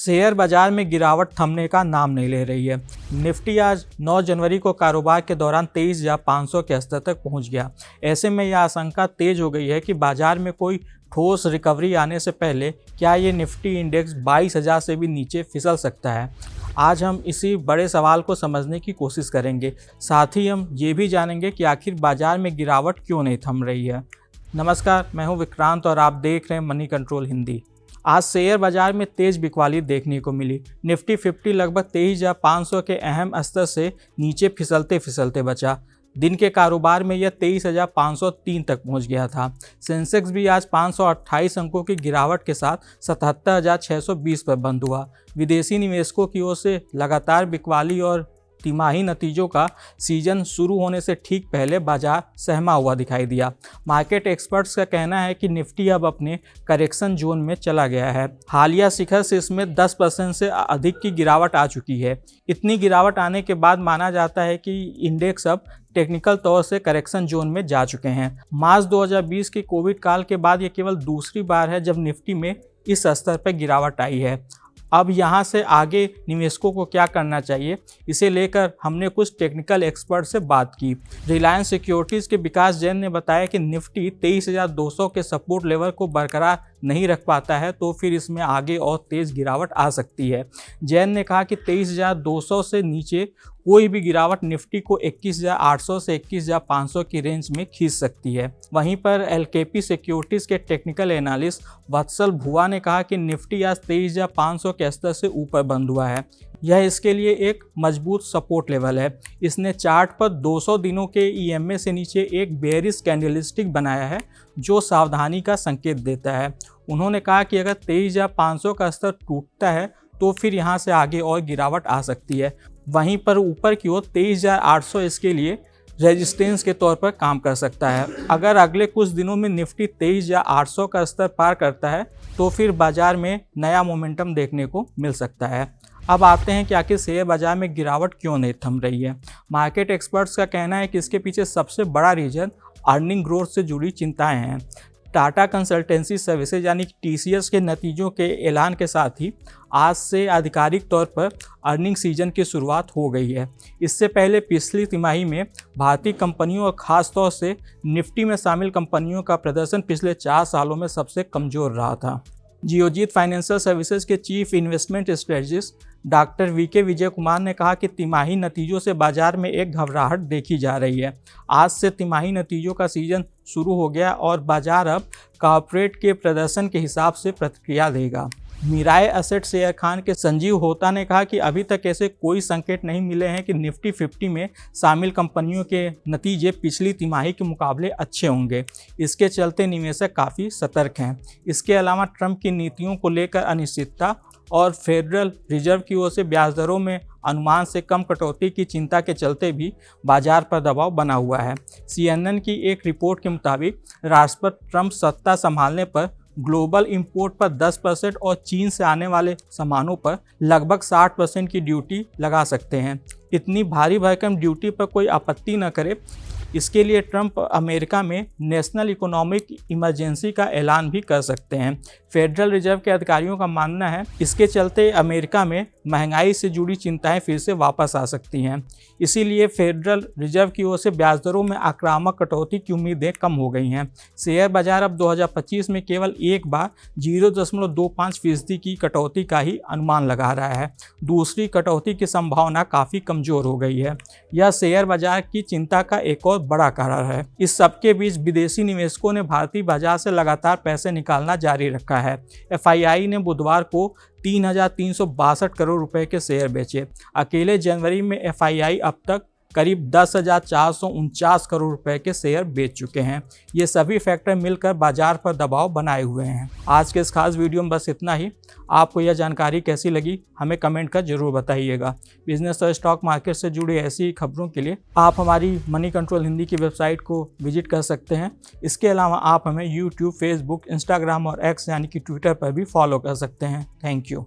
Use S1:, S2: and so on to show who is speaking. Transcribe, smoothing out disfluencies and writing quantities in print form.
S1: Share बाजार में गिरावट थमने का नाम नहीं ले रही है। निफ्टी आज 9 जनवरी को कारोबार के दौरान 23,500 के स्तर तक पहुंच गया। ऐसे में यह आशंका तेज हो गई है कि बाजार में कोई ठोस रिकवरी आने से पहले क्या ये निफ्टी इंडेक्स 22,000 से भी नीचे फिसल सकता है। आज हम इसी बड़े सवाल को समझने की कोशिश करेंगे। साथ ही हम ये भी जानेंगे कि आखिर बाजार में गिरावट क्यों नहीं थम रही है। नमस्कार, मैं हूँ विक्रांत और आप देख रहे हैं मनी कंट्रोल हिंदी। आज शेयर बाजार में तेज बिकवाली देखने को मिली। निफ्टी 50 लगभग 23,500 के अहम स्तर से नीचे फिसलते बचा। दिन के कारोबार में यह 23,503 तक पहुंच गया था। सेंसेक्स भी आज 528 अंकों की गिरावट के साथ 77,620 पर बंद हुआ। विदेशी निवेशकों की ओर से लगातार बिकवाली और तिमाही नतीजों का सीजन शुरू होने से ठीक पहले बाजार सहमा हुआ दिखाई दिया। मार्केट एक्सपर्ट्स का कहना है कि निफ्टी अब अपने करेक्शन जोन में चला गया है। हालिया शिखर से इसमें 10% से अधिक की गिरावट आ चुकी है। इतनी गिरावट आने के बाद माना जाता है कि इंडेक्स अब टेक्निकल तौर से करेक्शन जोन में जा चुके हैं। मार्च 2020 के कोविड काल के बाद ये केवल दूसरी बार है जब निफ्टी में इस स्तर पर गिरावट आई है। अब यहाँ से आगे निवेशकों को क्या करना चाहिए, इसे लेकर हमने कुछ टेक्निकल एक्सपर्ट से बात की। रिलायंस सिक्योरिटीज़ के विकास जैन ने बताया कि निफ्टी 23,200 के सपोर्ट लेवल को बरकरार नहीं रख पाता है तो फिर इसमें आगे और तेज़ गिरावट आ सकती है। जैन ने कहा कि 23,200 से नीचे कोई भी गिरावट निफ्टी को 21,800 से 21,500 की रेंज में खींच सकती है। वहीं पर एलकेपी सिक्योरिटीज़ के टेक्निकल एनालिस्ट वत्सल भुआ ने कहा कि निफ्टी आज 23,500 के स्तर से ऊपर बंद हुआ है। यह इसके लिए एक मजबूत सपोर्ट लेवल है। इसने चार्ट पर 200 दिनों के ईएमए से नीचे एक बेयरिश कैंडलस्टिक बनाया है जो सावधानी का संकेत देता है। उन्होंने कहा कि अगर 23,500 का स्तर टूटता है तो फिर यहाँ से आगे और गिरावट आ सकती है। वहीं पर ऊपर की ओर 23,800 इसके लिए रेजिस्टेंस के तौर पर काम कर सकता है। अगर अगले कुछ दिनों में निफ्टी 23,800 का स्तर पार करता है तो फिर बाजार में नया मोमेंटम देखने को मिल सकता है। अब आते हैं कि आखिर शेयर बाजार में गिरावट क्यों नहीं थम रही है। मार्केट एक्सपर्ट्स का कहना है कि इसके पीछे सबसे बड़ा रीजन अर्निंग ग्रोथ से जुड़ी चिंताएं हैं। टाटा कंसल्टेंसी सर्विसेज यानी कि टीसीएस के नतीजों के ऐलान के साथ ही आज से आधिकारिक तौर पर अर्निंग सीजन की शुरुआत हो गई है। इससे पहले पिछली तिमाही में भारतीय कंपनियों और ख़ास तौर से निफ्टी में शामिल कंपनियों का प्रदर्शन पिछले 4 सालों में सबसे कमज़ोर रहा था। जियोजीत फाइनेंशियल सर्विसेज के chief investment strategist doctor VK Vijay Kumar ने कहा कि तिमाही नतीजों से बाजार में एक घबराहट देखी जा रही है। आज से तिमाही नतीजों का सीजन शुरू हो गया और बाजार अब कॉर्पोरेट के प्रदर्शन के हिसाब से प्रतिक्रिया देगा। मीराय एसेट शेयर खान के संजीव होता ने कहा कि अभी तक ऐसे कोई संकेत नहीं मिले हैं कि निफ्टी 50 में शामिल कंपनियों के नतीजे पिछली तिमाही के मुकाबले अच्छे होंगे। इसके चलते निवेशक काफ़ी सतर्क हैं। इसके अलावा ट्रंप की नीतियों को लेकर अनिश्चितता और फेडरल रिजर्व की ओर से ब्याज दरों में अनुमान से कम कटौती की चिंता के चलते भी बाजार पर दबाव बना हुआ है। CNN की एक रिपोर्ट के मुताबिक राष्ट्रपति ट्रंप सत्ता संभालने पर ग्लोबल इंपोर्ट पर 10% और चीन से आने वाले सामानों पर लगभग 60% की ड्यूटी लगा सकते हैं। इतनी भारी भरकम ड्यूटी पर कोई आपत्ति न करे, इसके लिए ट्रंप अमेरिका में नेशनल इकोनॉमिक इमरजेंसी का ऐलान भी कर सकते हैं। फेडरल रिजर्व के अधिकारियों का मानना है इसके चलते अमेरिका में महंगाई से जुड़ी चिंताएं फिर से वापस आ सकती हैं। इसीलिए फेडरल रिजर्व की ओर से ब्याज दरों में आक्रामक कटौती की उम्मीदें कम हो गई हैं। शेयर बाजार अब 2025 में केवल एक बार 0.25% की कटौती का ही अनुमान लगा रहा है। दूसरी कटौती की संभावना काफ़ी कमज़ोर हो गई है। यह शेयर बाजार की चिंता का एक और बड़ा कारण है। इस सबके बीच विदेशी निवेशकों ने भारतीय बाजार से लगातार पैसे निकालना जारी रखा है। FII ने बुधवार को 3,362 करोड़ रुपए के शेयर बेचे। अकेले जनवरी में FII अब तक करीब 10,449 करोड़ रुपए के शेयर बेच चुके हैं। ये सभी फैक्टर मिलकर बाजार पर दबाव बनाए हुए हैं। आज के इस खास वीडियो में बस इतना ही। आपको यह जानकारी कैसी लगी हमें कमेंट कर जरूर बताइएगा। बिजनेस और स्टॉक मार्केट से जुड़ी ऐसी खबरों के लिए आप हमारी मनी कंट्रोल हिंदी की वेबसाइट को विजिट कर सकते हैं। इसके अलावा आप हमें यूट्यूब, फेसबुक, इंस्टाग्राम और एक्स यानी कि ट्विटर पर भी फॉलो कर सकते हैं। Thank you.